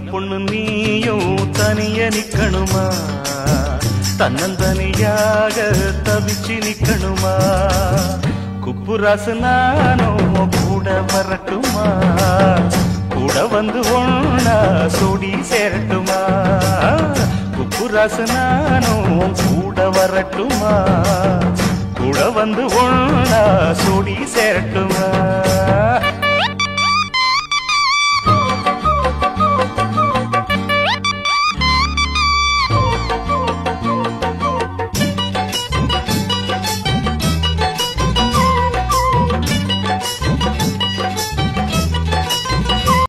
பொண்ணு நீயும் தனிய நிக்கணுமா, தன்னந்தனியாக தவிச்சு நிக்கணுமா? குப்புராசு நானும் கூட வரட்டுமா, கூட வந்து ஒண்ணா சோடி சேரட்டுமா? குப்புராசு நானும் கூட வரட்டுமா, கூட வந்து ஒண்ணா சோடி சேரட்டுமா?